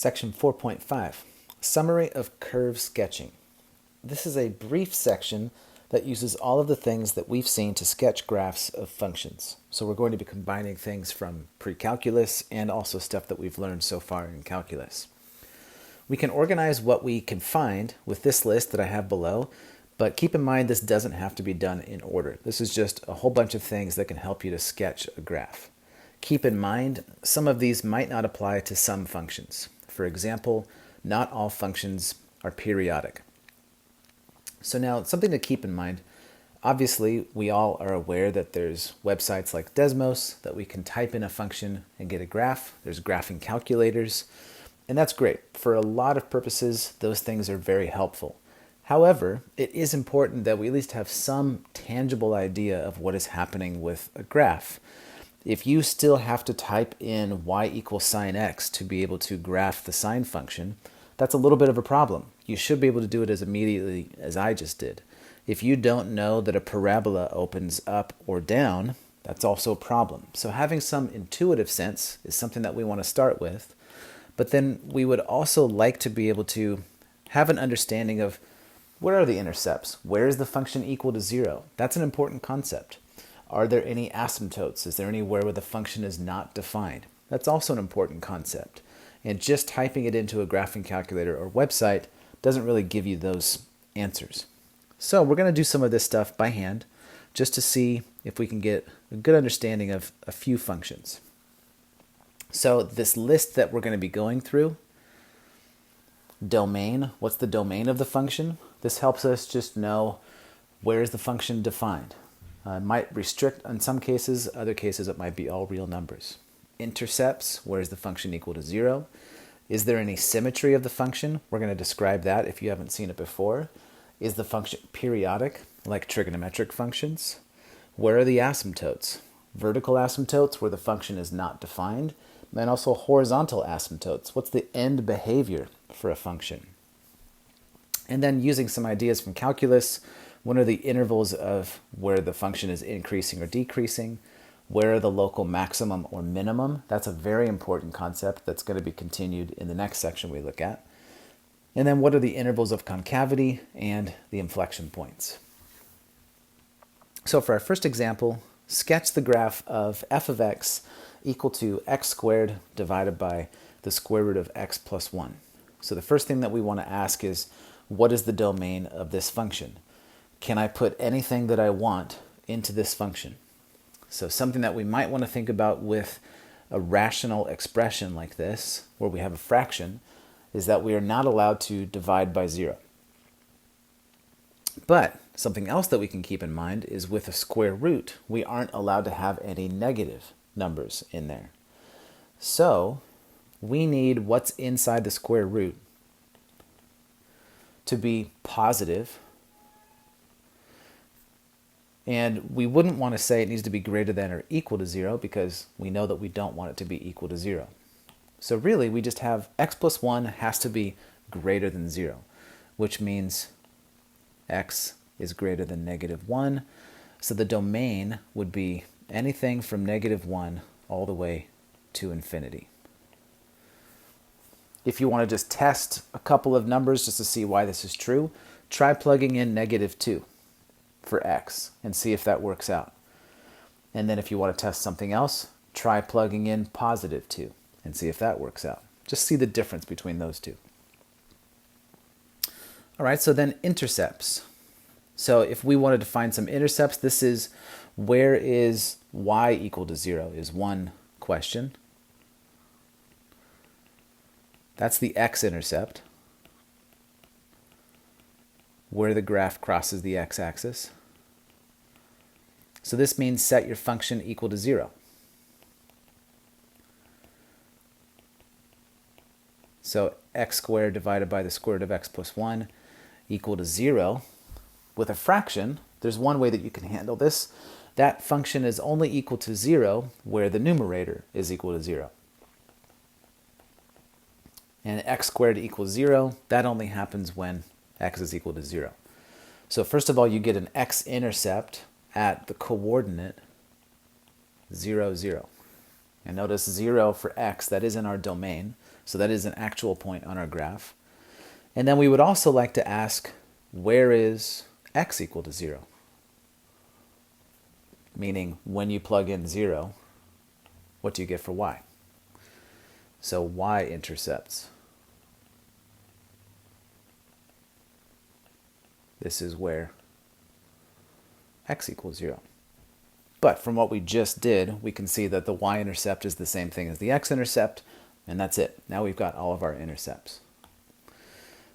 Section 4.5, Summary of Curve Sketching. This is a brief section that uses all of the things that we've seen to sketch graphs of functions. So we're going to be combining things from pre-calculus and also stuff that we've learned so far in calculus. We can organize what we can find with this list that I have below, but keep in mind this doesn't have to be done in order. This is just a whole bunch of things that can help you to sketch a graph. Keep in mind, some of these might not apply to some functions. For example, not all functions are periodic. So now, something to keep in mind, obviously we all are aware that there's websites like Desmos that we can type in a function and get a graph. There's graphing calculators, and that's great. For a lot of purposes, those things are very helpful. However, it is important that we at least have some tangible idea of what is happening with a graph. If you still have to type in y equals sine x to be able to graph the sine function, that's a little bit of a problem. You should be able to do it as immediately as I just did. If you don't know that a parabola opens up or down, that's also a problem. So having some intuitive sense is something that we want to start with, but then we would also like to be able to have an understanding of where are the intercepts? Where is the function equal to 0? That's an important concept. Are there any asymptotes? Is there anywhere where the function is not defined? That's also an important concept. And just typing it into a graphing calculator or website doesn't really give you those answers. So we're going to do some of this stuff by hand just to see if we can get a good understanding of a few functions. So this list that we're going to be going through, domain, what's the domain of the function? This helps us just know where is the function defined. It might restrict in some cases, other cases it might be all real numbers. Intercepts, where is the function equal to 0? Is there any symmetry of the function? We're going to describe that if you haven't seen it before. Is the function periodic, like trigonometric functions? Where are the asymptotes? Vertical asymptotes, where the function is not defined, and also horizontal asymptotes. What's the end behavior for a function? And then using some ideas from calculus, what are the intervals of where the function is increasing or decreasing? Where are the local maximum or minimum? That's a very important concept that's going to be continued in the next section we look at. And then what are the intervals of concavity and the inflection points? So for our first example, sketch the graph of f of x equal to x squared divided by the square root of x plus 1. So the first thing that we want to ask is, what is the domain of this function? Can I put anything that I want into this function? So something that we might want to think about with a rational expression like this, where we have a fraction, is that we are not allowed to divide by 0. But something else that we can keep in mind is with a square root, we aren't allowed to have any negative numbers in there. So we need what's inside the square root to be positive. And we wouldn't want to say it needs to be greater than or equal to 0 because we know that we don't want it to be equal to 0. So really, we just have x plus 1 has to be greater than 0, which means x is greater than negative 1. So the domain would be anything from negative 1 all the way to infinity. If you want to just test a couple of numbers just to see why this is true, try plugging in negative 2. For x and see if that works out. And then if you want to test something else, try plugging in positive 2 and see if that works out. Just see the difference between those two. All right, so then intercepts. So if we wanted to find some intercepts, this is where is y equal to 0 is one question. That's the x-intercept, where the graph crosses the x-axis. So this means set your function equal to 0. So x squared divided by the square root of x plus 1 equal to 0. With a fraction, there's one way that you can handle this. That function is only equal to 0 where the numerator is equal to 0. And x squared equals 0, that only happens when x is equal to 0. So first of all, you get an x-intercept at the coordinate 0, 0. And notice 0 for x, that is in our domain. So that is an actual point on our graph. And then we would also like to ask, where is x equal to 0? Meaning, when you plug in 0, what do you get for y? So y-intercepts. This is where x equals 0. But from what we just did, we can see that the y-intercept is the same thing as the x-intercept, and that's it. Now we've got all of our intercepts.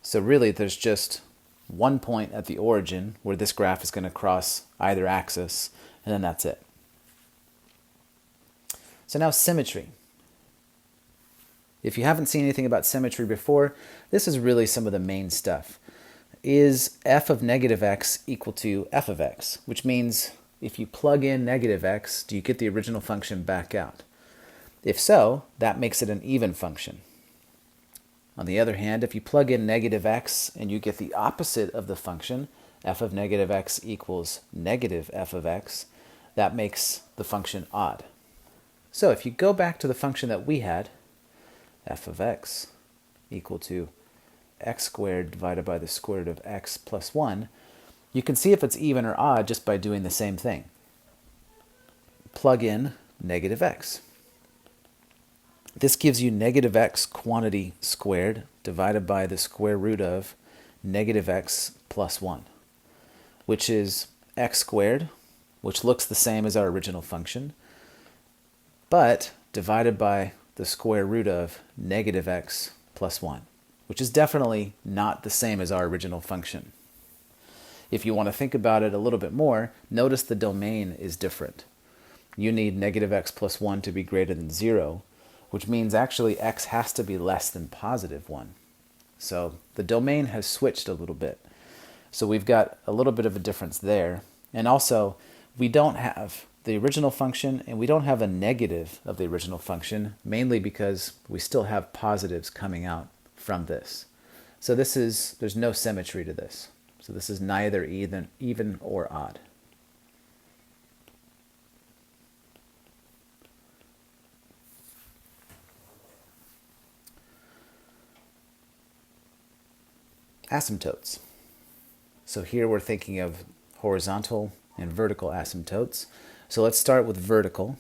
So really, there's just one point at the origin where this graph is going to cross either axis, and then that's it. So now symmetry. If you haven't seen anything about symmetry before, this is really some of the main stuff. Is f of negative x equal to f of x? Which means if you plug in negative x, do you get the original function back out? If so, that makes it an even function. On the other hand, if you plug in negative x and you get the opposite of the function, f of negative x equals negative f of x, that makes the function odd. So if you go back to the function that we had, f of x equal to x squared divided by the square root of x plus 1, you can see if it's even or odd just by doing the same thing. Plug in negative x. This gives you negative x quantity squared divided by the square root of negative x plus 1, which is x squared, which looks the same as our original function, but divided by the square root of negative x plus 1, which is definitely not the same as our original function. If you want to think about it a little bit more, notice the domain is different. You need negative x plus 1 to be greater than 0, which means actually x has to be less than positive 1. So the domain has switched a little bit. So we've got a little bit of a difference there. And also, we don't have the original function and we don't have a negative of the original function, mainly because we still have positives coming out from this. So there's no symmetry to this. So this is neither even or odd. Asymptotes. So here we're thinking of horizontal and vertical asymptotes. So let's start with vertical.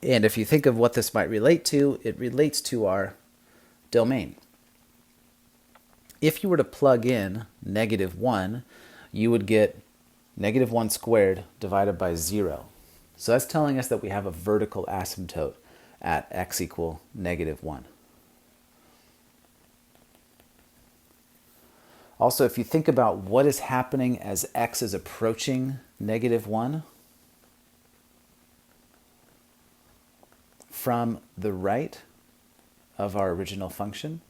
And if you think of what this might relate to, it relates to our domain. If you were to plug in negative 1, you would get negative 1 squared divided by 0. So that's telling us that we have a vertical asymptote at x equal negative 1. Also, if you think about what is happening as x is approaching negative 1, from the right of our original function,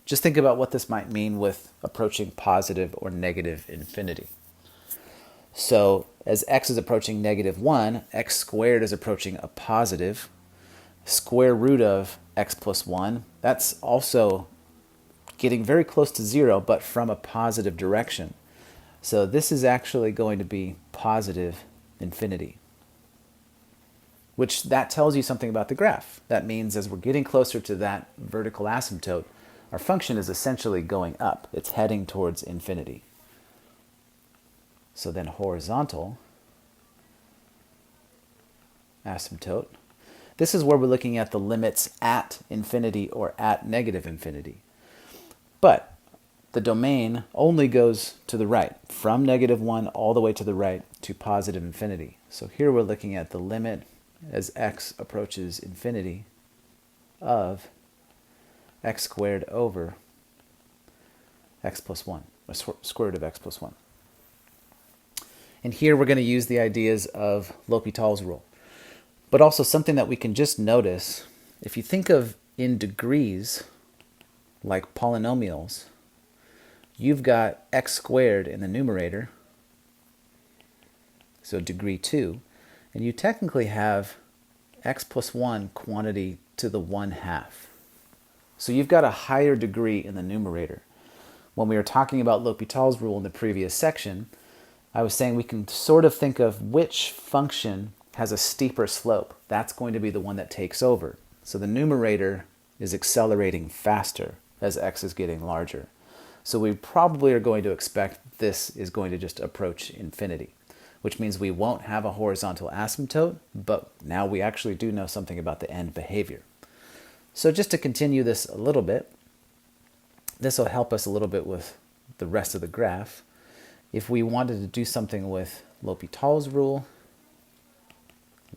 just think about what this might mean with approaching positive or negative infinity. So as x is approaching negative 1, x squared is approaching a positive. Square root of x plus 1, that's also getting very close to 0, but from a positive direction. So this is actually going to be positive infinity, which that tells you something about the graph. That means as we're getting closer to that vertical asymptote, our function is essentially going up. It's heading towards infinity. So then horizontal asymptote. This is where we're looking at the limits at infinity or at negative infinity. But the domain only goes to the right, from negative 1 all the way to the right to positive infinity. So here we're looking at the limit as x approaches infinity of x squared over x plus 1, or square root of x plus 1. And here we're going to use the ideas of Lhopitals Rule. But also something that we can just notice, if you think of in degrees, like polynomials, you've got x squared in the numerator, so degree 2, and you technically have x plus 1 quantity to the 1/2. So you've got a higher degree in the numerator. When we were talking about Lhopitals Rule in the previous section, I was saying we can sort of think of which function has a steeper slope. That's going to be the one that takes over. So the numerator is accelerating faster as x is getting larger. So we probably are going to expect this is going to just approach infinity, which means we won't have a horizontal asymptote, but now we actually do know something about the end behavior. So just to continue this a little bit, this will help us a little bit with the rest of the graph. If we wanted to do something with Lhopitals Rule,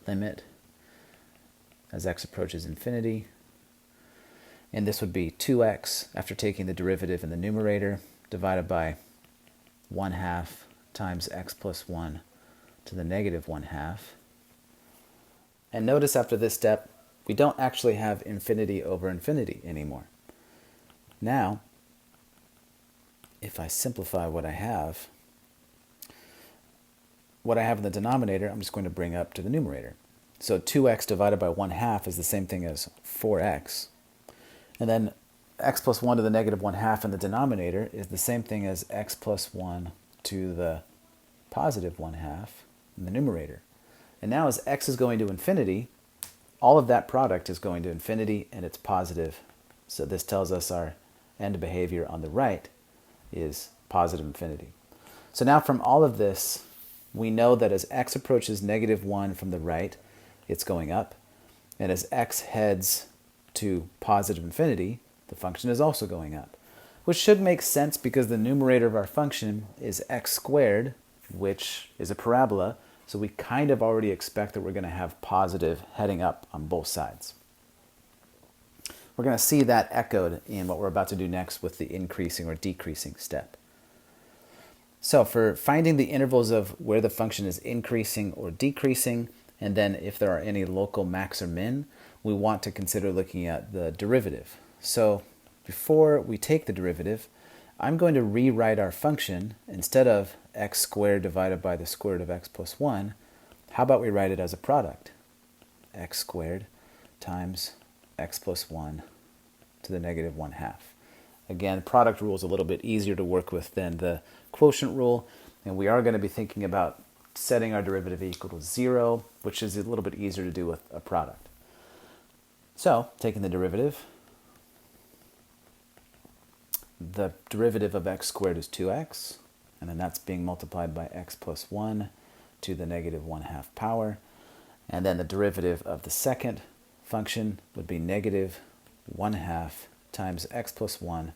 limit as x approaches infinity, and this would be 2x after taking the derivative in the numerator divided by 1/2 times x plus 1 to the negative 1/2. And notice after this step, we don't actually have infinity over infinity anymore. Now, if I simplify what I have in the denominator, I'm just going to bring up to the numerator. So 2x divided by 1/2 is the same thing as 4x. And then x plus 1 to the negative 1/2 in the denominator is the same thing as x plus 1 to the positive 1/2 in the numerator. And now as x is going to infinity, all of that product is going to infinity and it's positive. So this tells us our end behavior on the right is positive infinity. So now from all of this, we know that as x approaches negative 1 from the right, it's going up. And as x heads to positive infinity, the function is also going up. Which should make sense because the numerator of our function is x squared, which is a parabola. So we kind of already expect that we're going to have positive heading up on both sides. We're going to see that echoed in what we're about to do next with the increasing or decreasing step. So for finding the intervals of where the function is increasing or decreasing, and then if there are any local max or min, we want to consider looking at the derivative. So before we take the derivative, I'm going to rewrite our function. Instead of x squared divided by the square root of x plus 1, how about we write it as a product? X squared times x plus 1 to the negative 1/2. Again, product rule is a little bit easier to work with than the quotient rule, and we are going to be thinking about setting our derivative equal to 0, which is a little bit easier to do with a product. So, taking the derivative of x squared is 2x, and then that's being multiplied by x plus 1 to the negative 1/2 power, and then the derivative of the second function would be negative 1/2 times x plus 1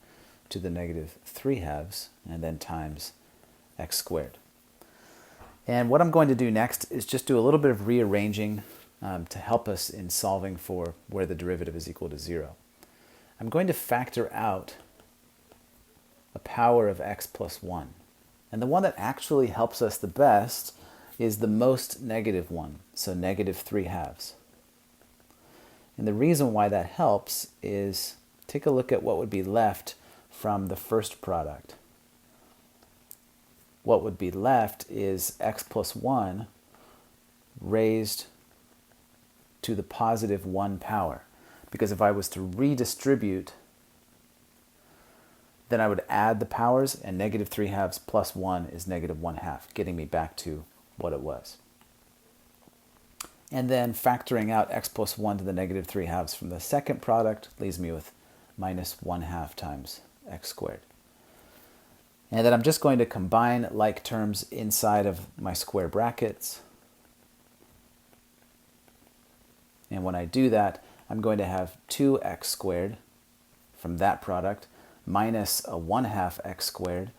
to the negative 3/2, and then times x squared. And what I'm going to do next is just do a little bit of rearranging to help us in solving for where the derivative is equal to 0. I'm going to factor out a power of x plus 1. And the one that actually helps us the best is the most negative one, so negative 3/2. And the reason why that helps is take a look at what would be left from the first product. What would be left is x plus 1 raised to the positive 1 power. Because if I was to redistribute, then I would add the powers, and negative 3/2 plus 1 is negative 1/2, getting me back to what it was. And then factoring out x plus 1 to the negative 3/2 from the second product leaves me with minus 1/2 times x squared. And then I'm just going to combine like terms inside of my square brackets. And when I do that, I'm going to have 2x squared from that product minus a 1/2 x squared.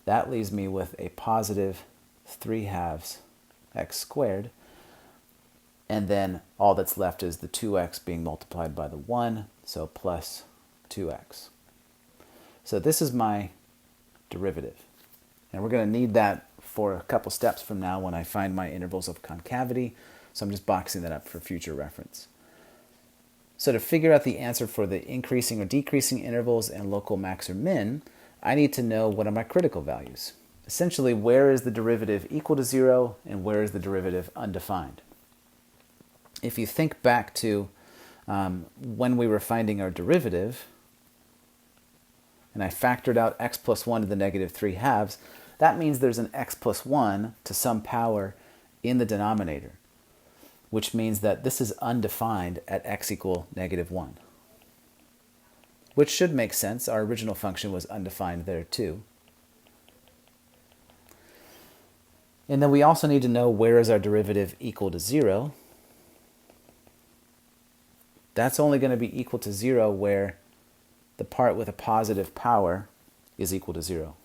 That leaves me with a positive 3/2 x squared. And then all that's left is the 2x being multiplied by the 1, so plus 2x. So this is my derivative. And we're going to need that for a couple steps from now when I find my intervals of concavity. So I'm just boxing that up for future reference. So to figure out the answer for the increasing or decreasing intervals and local max or min, I need to know what are my critical values. Essentially, where is the derivative equal to 0 and where is the derivative undefined? If you think back to when we were finding our derivative, and I factored out x plus 1 to the negative 3/2, that means there's an x plus 1 to some power in the denominator, which means that this is undefined at x equal -1. Which should make sense. Our original function was undefined there too. And then we also need to know where is our derivative equal to 0. That's only going to be equal to 0 where the part with a positive power is equal to 0.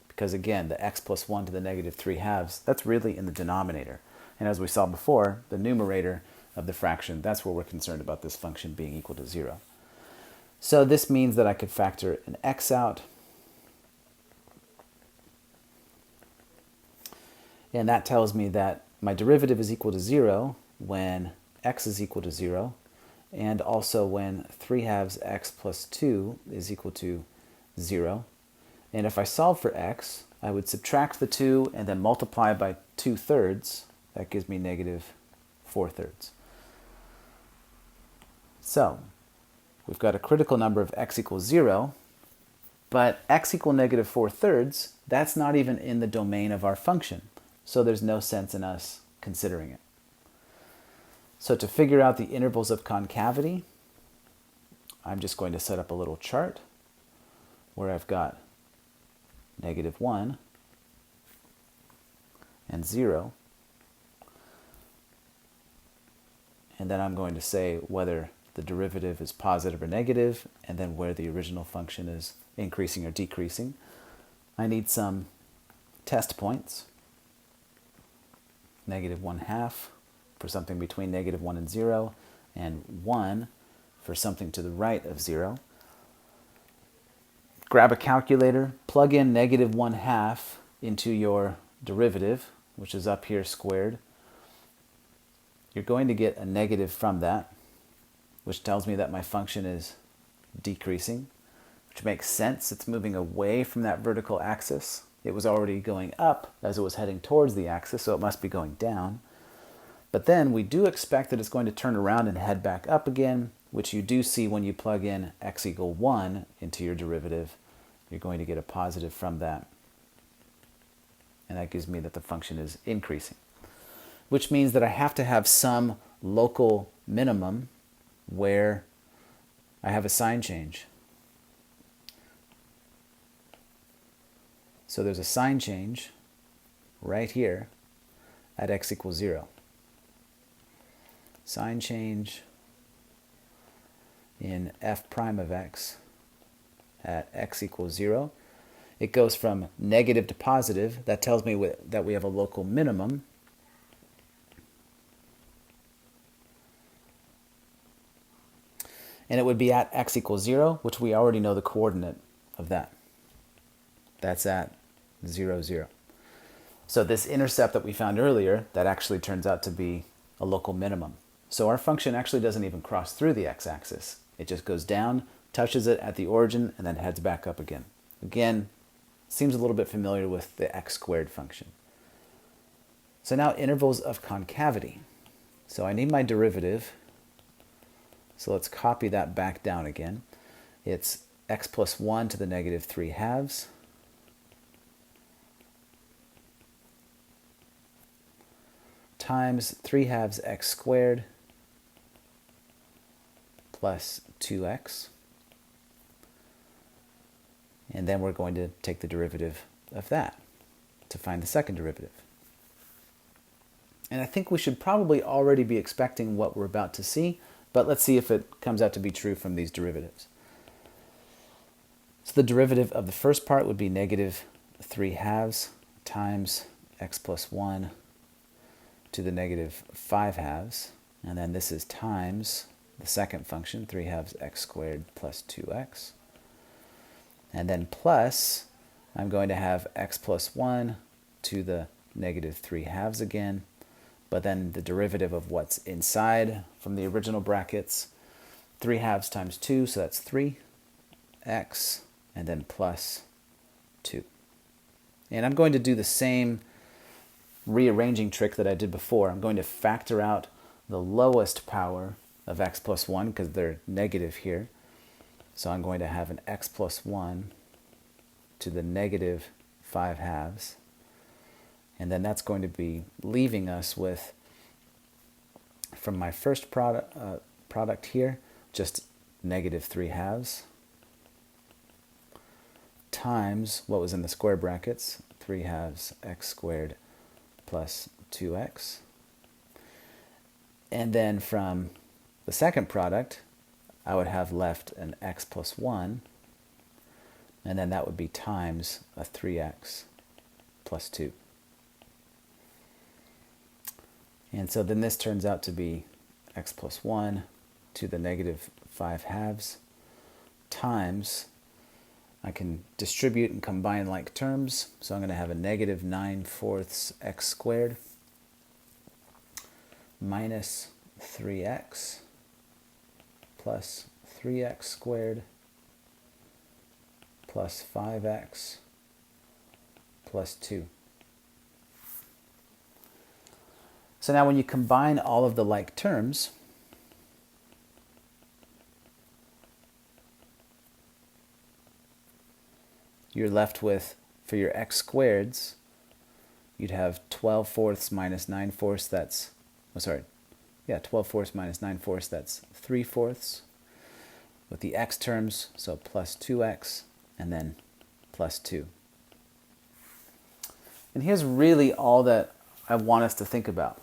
Because again, the x plus 1 to the -3/2, that's really in the denominator. And as we saw before, the numerator of the fraction, that's where we're concerned about this function being equal to 0. So this means that I could factor an x out. And that tells me that my derivative is equal to 0 when x is equal to 0, and also when 3/2 x plus 2 is equal to 0. And if I solve for x, I would subtract the 2 and then multiply by 2/3. That gives me -4/3. So we've got a critical number of x equals 0, but x equal -4/3, that's not even in the domain of our function. So there's no sense in us considering it. So to figure out the intervals of concavity, I'm just going to set up a little chart where I've got -1 and 0. And then I'm going to say whether the derivative is positive or negative, and then where the original function is increasing or decreasing. I need some test points. -1/2 for something between -1 and 0, and 1 for something to the right of 0. Grab a calculator, plug in -1/2 into your derivative, which is up here squared. You're going to get a negative from that, which tells me that my function is decreasing, which makes sense. It's moving away from that vertical axis. It was already going up as it was heading towards the axis, so it must be going down. But then we do expect that it's going to turn around and head back up again, which you do see when you plug in x equal 1 into your derivative. You're going to get a positive from that. And that gives me that the function is increasing, which means that I have to have some local minimum where I have a sign change. So there's a sign change right here at x equals 0. Sign change in f prime of x at x equals 0. It goes from negative to positive. That tells me that we have a local minimum. And it would be at x equals 0, which we already know the coordinate of that. That's at 0, 0. So this intercept that we found earlier, that actually turns out to be a local minimum. So our function actually doesn't even cross through the x-axis. It just goes down, touches it at the origin, and then heads back up again. Again, seems a little bit familiar with the x squared function. So now intervals of concavity. So I need my derivative. So let's copy that back down again. It's x plus 1 to the -3/2 times 3/2 x squared plus 2x. And then we're going to take the derivative of that to find the second derivative. And I think we should probably already be expecting what we're about to see, but let's see if it comes out to be true from these derivatives. So the derivative of the first part would be -3/2 times x plus 1 to the -5/2. And then this is times the second function, 3/2 x squared plus 2x. And then plus, I'm going to have x plus 1 to the -3/2 again, but then the derivative of what's inside from the original brackets, 3/2 times 2, so that's 3x, and then plus 2. And I'm going to do the same rearranging trick that I did before. I'm going to factor out the lowest power of x plus 1 because they're negative here. So I'm going to have an x plus 1 to the negative 5 halves. And then that's going to be leaving us with, from my first product here, just negative 3 halves times what was in the square brackets, 3 halves x squared plus 2x. And then from the second product, I would have left an x plus 1, and then that would be times a 3x plus 2. And so then this turns out to be x plus 1 to the negative 5 halves times, I can distribute and combine like terms, so I'm going to have a negative 9/4 x squared minus 3x plus 3x squared plus 5x plus 2. So now when you combine all of the like terms, you're left with, for your x squareds, you'd have 12/4 minus 9/4, that's, 12/4 minus 9/4, that's 3/4. With the x terms, so plus 2x, and then plus 2. And here's really all that I want us to think about.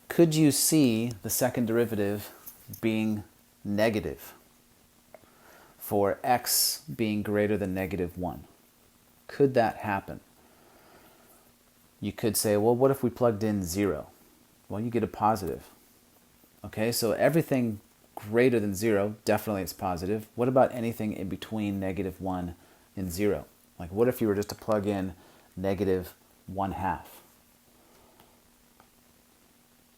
Could you see the second derivative being negative for x being greater than negative 1? Could that happen? You could say, well, what if we plugged in 0? Well, you get a positive. Okay, so everything greater than 0, definitely it's positive. What about anything in between negative 1 and 0? Like, what if you were just to plug in negative 1/2?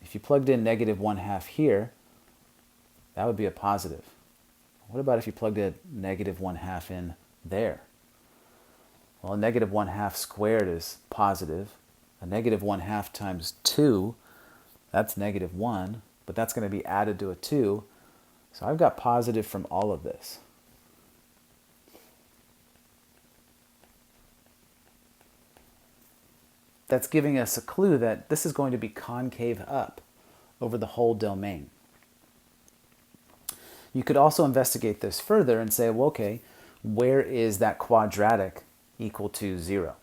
If you plugged in negative 1/2 here, that would be a positive. What about if you plugged a negative 1/2 in there? Well, negative 1/2 squared is positive. A negative 1/2 times 2, that's negative 1, but that's going to be added to a 2. So I've got positive from all of this. That's giving us a clue that this is going to be concave up over the whole domain. You could also investigate this further and say, well, okay, where is that quadratic equal to 0?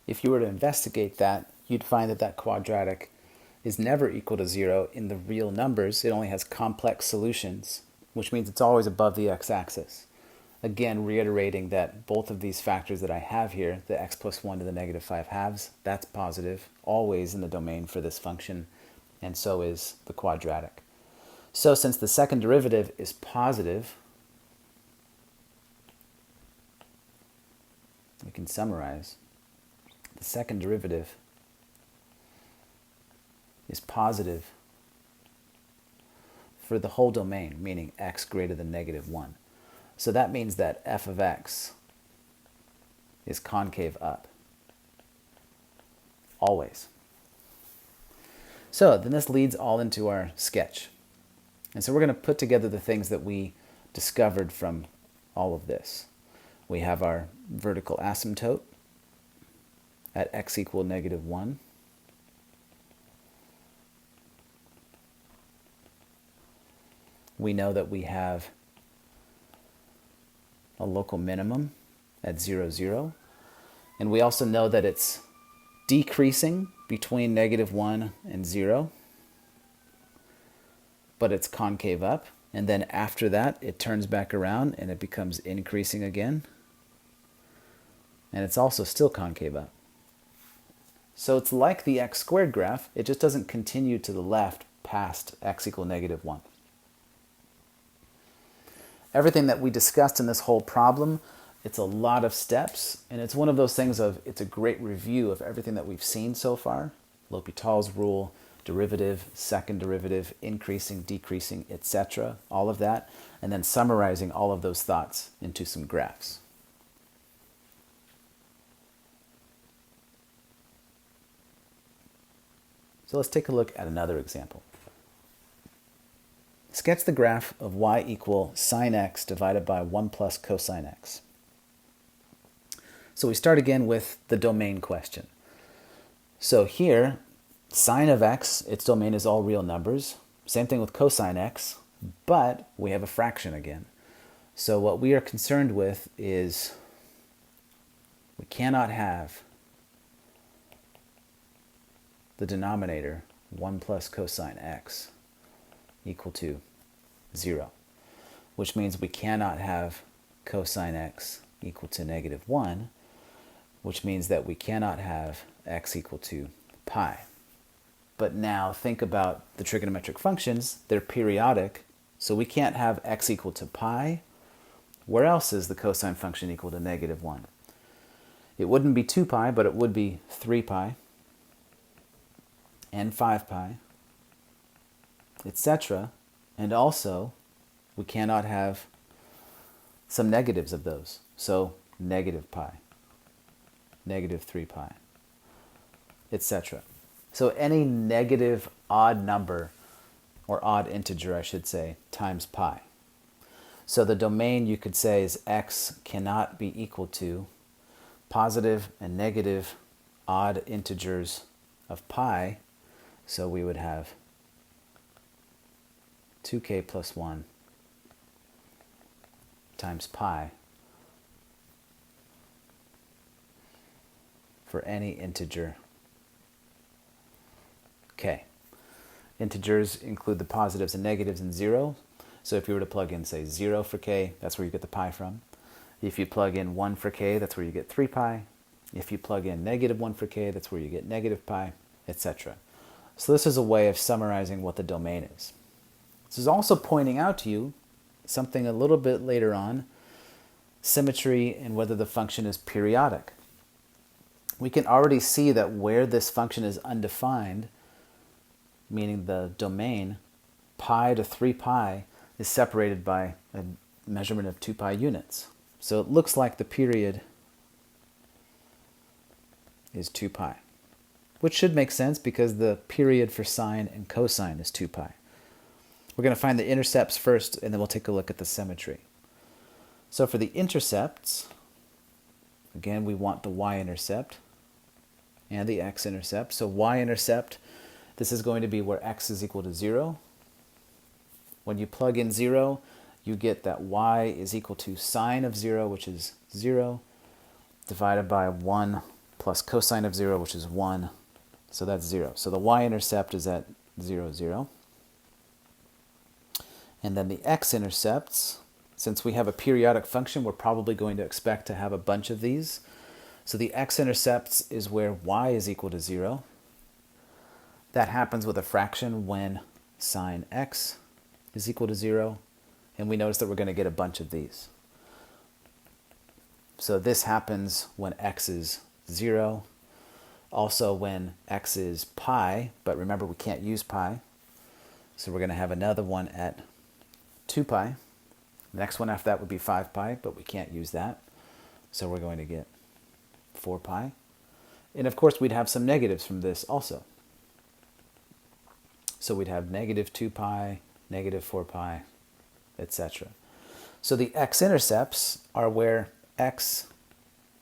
If you were to investigate that, you'd find that that quadratic is never equal to 0 in the real numbers. It only has complex solutions, which means it's always above the x-axis. Again, reiterating that both of these factors that I have here, the x plus 1 to the negative 5 halves, that's positive, always in the domain for this function, and so is the quadratic. So since the second derivative is positive, we can summarize. The second derivative is positive for the whole domain, meaning x greater than negative 1. So that means that f of x is concave up, always. So then this leads all into our sketch. And so we're going to put together the things that we discovered from all of this. We have our vertical asymptote at x equal negative 1. We know that we have a local minimum at 0, 0. And we also know that it's decreasing between negative 1 and 0, but it's concave up. And then after that, it turns back around and it becomes increasing again. And it's also still concave up. So it's like the x squared graph, it just doesn't continue to the left past x equal negative 1. Everything that we discussed in this whole problem, it's a lot of steps, and it's one of those things of, it's a great review of everything that we've seen so far. Lhopitals rule, derivative, second derivative, increasing, decreasing, etc., all of that, and then summarizing all of those thoughts into some graphs. So let's take a look at another example. Sketch the graph of y equal sine x divided by 1 plus cosine x. So we start again with the domain question. So here, sine of x, its domain is all real numbers. Same thing with cosine x, but we have a fraction again. So what we are concerned with is we cannot have the denominator 1 plus cosine x equal to 0, which means we cannot have cosine x equal to negative 1, which means that we cannot have x equal to pi. But now think about the trigonometric functions. They're periodic, so we can't have x equal to pi. Where else is the cosine function equal to negative 1? It wouldn't be 2 pi, but it would be 3 pi and 5 pi, etc. And also, we cannot have some negatives of those. So negative pi, negative 3 pi, etc. So any negative odd number, or odd integer I should say, times pi. So the domain you could say is x cannot be equal to positive and negative odd integers of pi. So we would have 2k plus 1 times pi for any integer k. Integers include the positives and negatives and 0. So if you were to plug in, say, 0 for k, that's where you get the pi from. If you plug in 1 for k, that's where you get 3 pi. If you plug in negative 1 for k, that's where you get negative pi, etc. So this is a way of summarizing what the domain is. This is also pointing out to you something a little bit later on, symmetry and whether the function is periodic. We can already see that where this function is undefined, meaning the domain, pi to 3 pi, is separated by a measurement of 2 pi units. So it looks like the period is 2 pi, which should make sense because the period for sine and cosine is 2 pi. We're going to find the intercepts first, and then we'll take a look at the symmetry. So for the intercepts, again, we want the y-intercept and the x-intercept. So y-intercept, this is going to be where x is equal to 0. When you plug in 0, you get that y is equal to sine of 0, which is 0, divided by 1 plus cosine of 0, which is 1. So that's 0. So the y-intercept is at 0, 0. And then the x-intercepts, since we have a periodic function, we're probably going to expect to have a bunch of these. So the x-intercepts is where y is equal to 0. That happens with a fraction when sine x is equal to 0. And we notice that we're going to get a bunch of these. So this happens when x is 0. Also when x is pi, but remember we can't use pi. So we're going to have another one at 2 pi. The next one after that would be 5 pi, but we can't use that. So we're going to get 4 pi. And of course we'd have some negatives from this also. So we'd have negative 2 pi, negative 4 pi, etc. So the x-intercepts are where x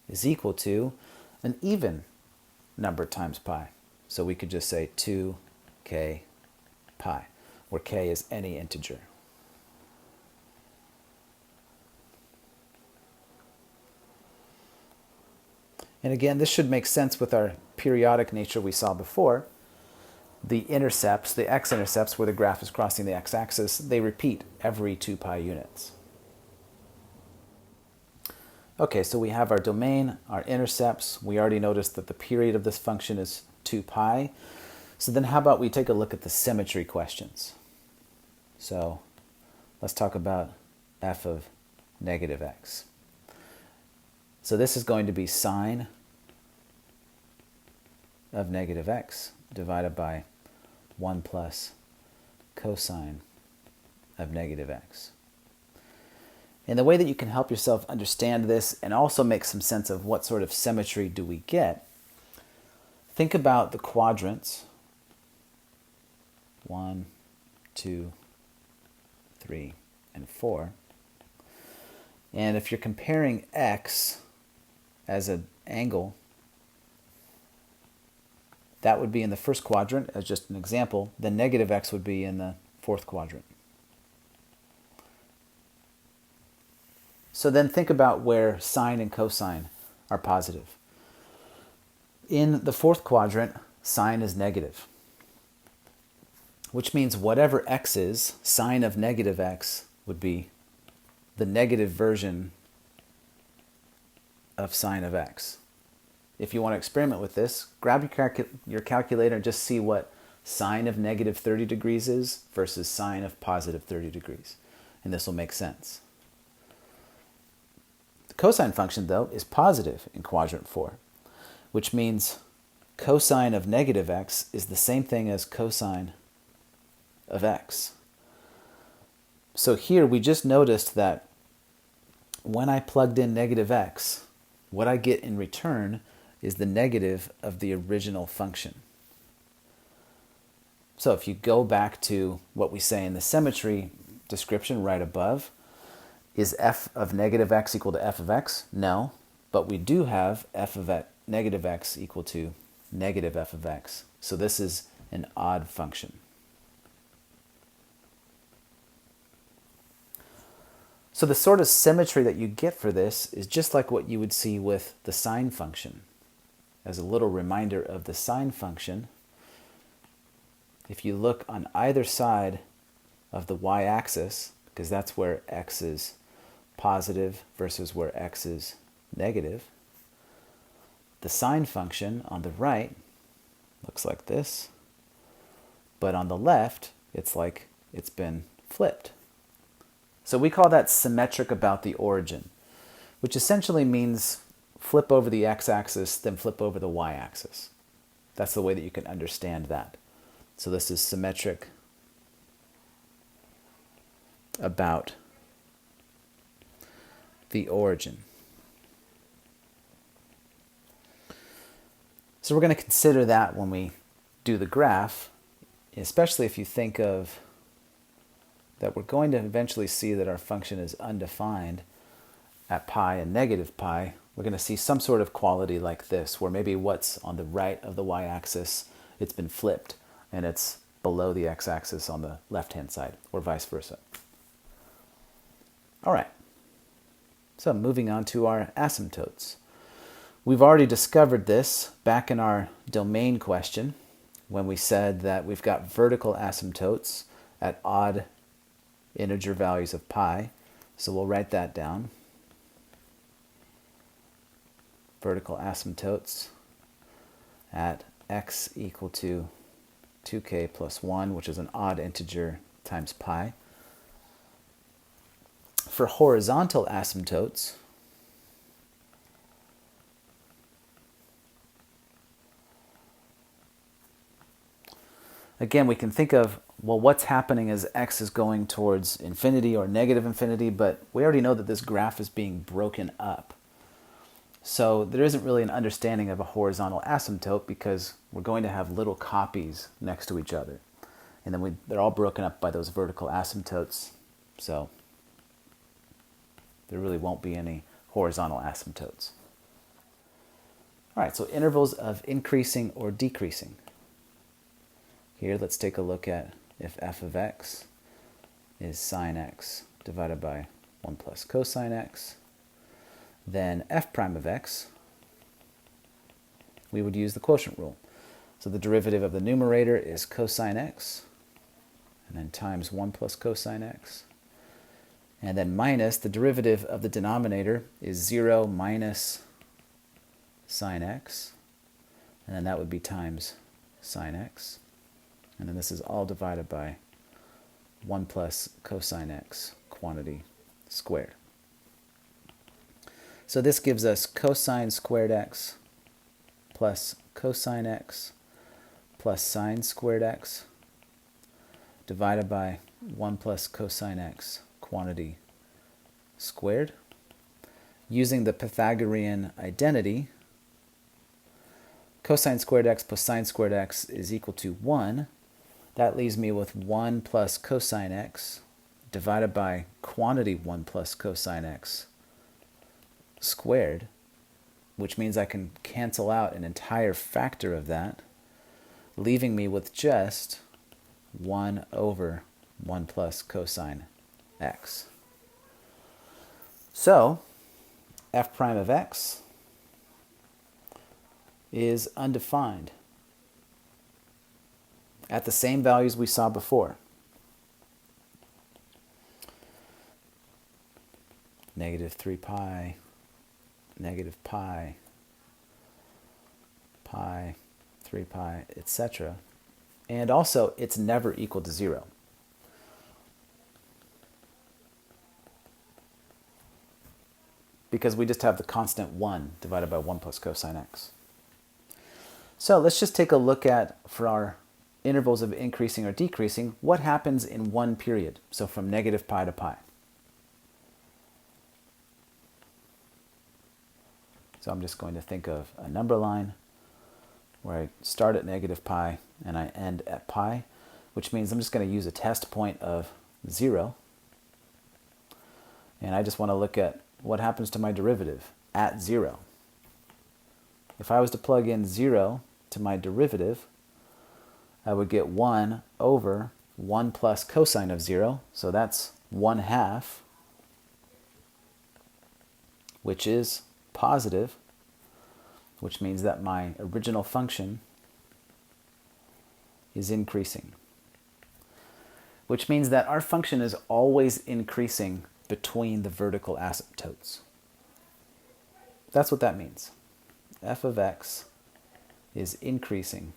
is equal to an even number times pi. So we could just say 2k pi, where k is any integer. And again, this should make sense with our periodic nature we saw before. The intercepts, the x-intercepts, where the graph is crossing the x-axis, they repeat every 2 pi units. Okay, so we have our domain, our intercepts. We already noticed that the period of this function is 2 pi. So then how about we take a look at the symmetry questions? So let's talk about f of negative x. So this is going to be sine of negative x divided by 1 plus cosine of negative x. And the way that you can help yourself understand this and also make some sense of what sort of symmetry do we get, think about the quadrants 1, 2, 3, and 4. And if you're comparing x as an angle, that would be in the first quadrant, as just an example. Then negative x would be in the fourth quadrant. So then think about where sine and cosine are positive. In the fourth quadrant, sine is negative, which means whatever x is, sine of negative x would be the negative version of sine of x. If you want to experiment with this, grab your calculator and just see what sine of negative 30 degrees is versus sine of positive 30 degrees. And this will make sense. The cosine function, though, is positive in quadrant 4, which means cosine of negative x is the same thing as cosine of x. So here we just noticed that when I plugged in negative x, what I get in return is the negative of the original function. So if you go back to what we say in the symmetry description right above, is f of negative x equal to f of x? No, but we do have f of negative x equal to negative f of x. So this is an odd function. So the sort of symmetry that you get for this is just like what you would see with the sine function. As a little reminder of the sine function, if you look on either side of the y-axis, because that's where x is positive versus where x is negative, the sine function on the right looks like this, but on the left, it's like it's been flipped. So we call that symmetric about the origin, which essentially means flip over the x-axis, then flip over the y-axis. That's the way that you can understand that. So this is symmetric about the origin. So we're going to consider that when we do the graph, especially if you think of that we're going to eventually see that our function is undefined at pi and negative pi. We're going to see some sort of quality like this, where maybe what's on the right of the y-axis, it's been flipped, and it's below the x-axis on the left-hand side, or vice versa. All right, so moving on to our asymptotes. We've already discovered this back in our domain question, when we said that we've got vertical asymptotes at odd integer values of pi. So we'll write that down. Vertical asymptotes at x equal to 2k plus 1, which is an odd integer times pi. For horizontal asymptotes, again, we can think of, well, what's happening as x is going towards infinity or negative infinity, but we already know that this graph is being broken up. So there isn't really an understanding of a horizontal asymptote because we're going to have little copies next to each other. And then they're all broken up by those vertical asymptotes. So there really won't be any horizontal asymptotes. All right, so intervals of increasing or decreasing. Here, let's take a look at if f of x is sine x divided by 1 plus cosine x, then f prime of x, we would use the quotient rule. So the derivative of the numerator is cosine x, and then times 1 plus cosine x, and then minus the derivative of the denominator is 0 minus sine x, and then that would be times sine x. And then this is all divided by 1 plus cosine x quantity squared. So this gives us cosine squared x plus cosine x plus sine squared x divided by 1 plus cosine x quantity squared. Using the Pythagorean identity, cosine squared x plus sine squared x is equal to 1. That leaves me with 1 plus cosine x divided by quantity 1 plus cosine x squared, which means I can cancel out an entire factor of that, leaving me with just 1 over 1 plus cosine x. So, f prime of x is undefined at the same values we saw before. Negative 3 pi, negative pi, pi, 3 pi, etc. And also, it's never equal to 0. Because we just have the constant 1 divided by 1 plus cosine x. So let's just take a look at, for our intervals of increasing or decreasing, what happens in one period. So from negative pi to pi. So I'm just going to think of a number line where I start at negative pi and I end at pi, which means I'm just going to use a test point of 0. And I just want to look at what happens to my derivative at 0. If I was to plug in 0 to my derivative, I would get 1 over 1 plus cosine of 0. So that's 1/2, which is positive, which means that my original function is increasing. Which means that our function is always increasing between the vertical asymptotes. That's what that means. F of x is increasing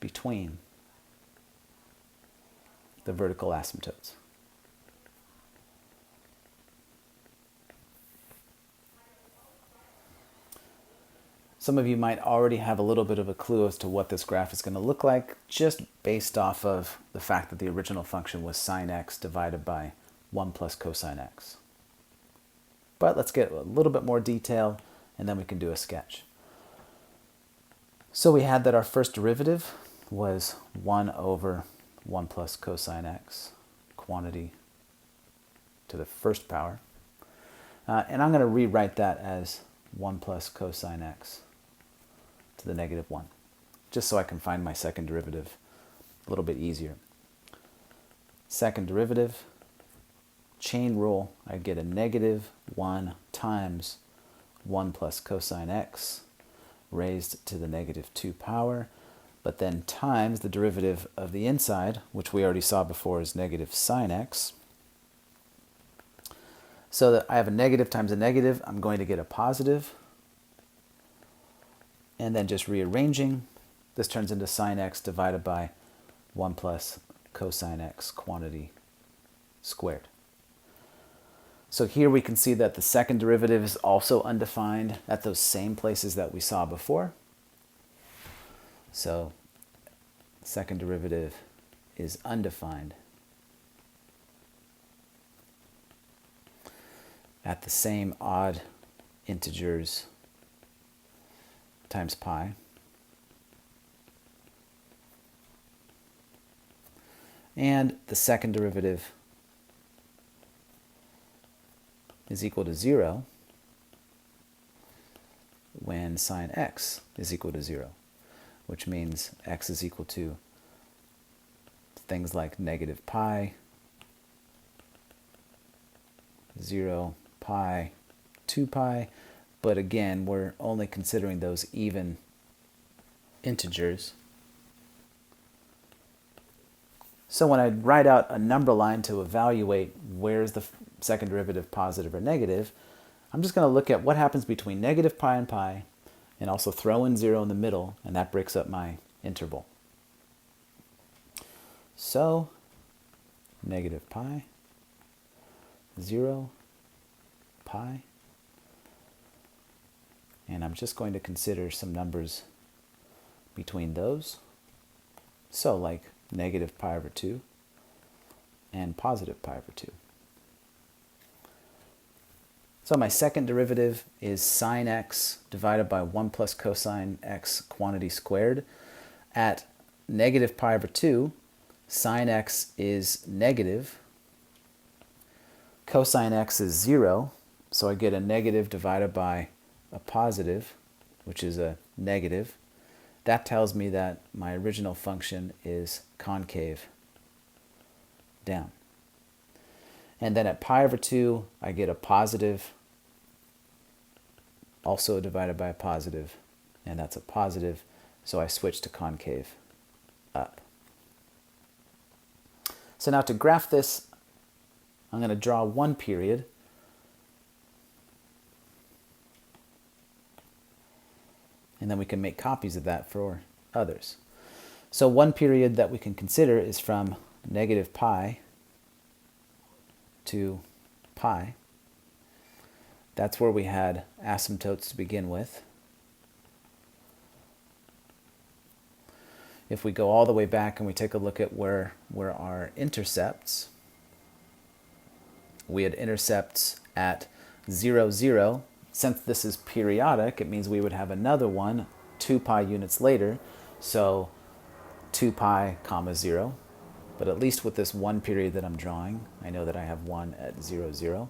between the vertical asymptotes. Some of you might already have a little bit of a clue as to what this graph is going to look like, just based off of the fact that the original function was sine x divided by 1 plus cosine x. But let's get a little bit more detail, and then we can do a sketch. So we had that our first derivative was 1 over 1 plus cosine x, quantity to the first power. And I'm going to rewrite that as 1 plus cosine x to the negative 1, just so I can find my second derivative a little bit easier. Second derivative, chain rule, I get a negative 1 times 1 plus cosine x raised to the negative 2 power, but then times the derivative of the inside, which we already saw before is negative sine x. So that I have a negative times a negative, I'm going to get a positive. And then just rearranging, this turns into sine x divided by 1 plus cosine x quantity squared. So here we can see that the second derivative is also undefined at those same places that we saw before. So second derivative is undefined at the same odd integers times pi. And the second derivative is equal to 0 when sine x is equal to 0, which means x is equal to things like negative pi, 0, pi, 2 pi, but again, we're only considering those even integers. So when I write out a number line to evaluate where's the second derivative positive or negative, I'm just going to look at what happens between negative pi and also throw in 0 in the middle, and that breaks up my interval. So negative pi, 0, pi, and I'm just going to consider some numbers between those. So like negative pi over 2 and positive pi over 2. So my second derivative is sine x divided by 1 plus cosine x quantity squared. At negative pi over 2, sine x is negative. Cosine x is 0, so I get a negative divided by a positive, which is a negative. That tells me that my original function is concave down. And then at pi over 2, I get a positive, also divided by a positive, and that's a positive, so I switch to concave up. So now to graph this, I'm going to draw one period. And then we can make copies of that for others. So one period that we can consider is from negative pi to pi. That's where we had asymptotes to begin with. If we go all the way back and we take a look at where our intercepts, we had intercepts at 0, 0. Since this is periodic, it means we would have another one 2 pi units later, so 2 pi comma 0. But at least with this one period that I'm drawing, I know that I have one at 0, 0.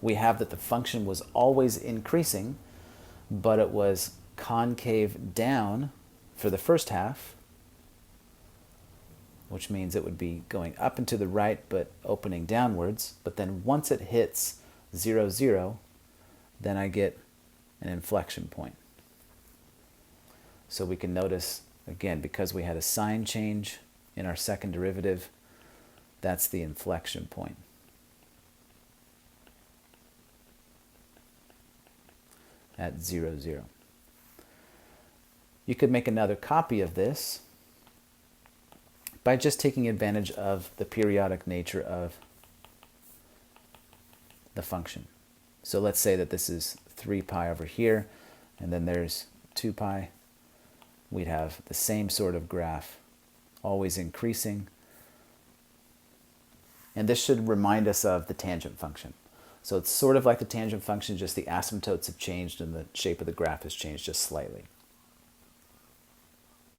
We have that the function was always increasing, but it was concave down for the first half, which means it would be going up and to the right but opening downwards. But then once it hits 0, 0, then I get an inflection point. So we can notice, again, because we had a sign change in our second derivative, that's the inflection point. At 0, 0. You could make another copy of this by just taking advantage of the periodic nature of the function. So let's say that this is 3 pi over here, and then there's 2 pi. We'd have the same sort of graph, always increasing. And this should remind us of the tangent function. So it's sort of like the tangent function, just the asymptotes have changed and the shape of the graph has changed just slightly.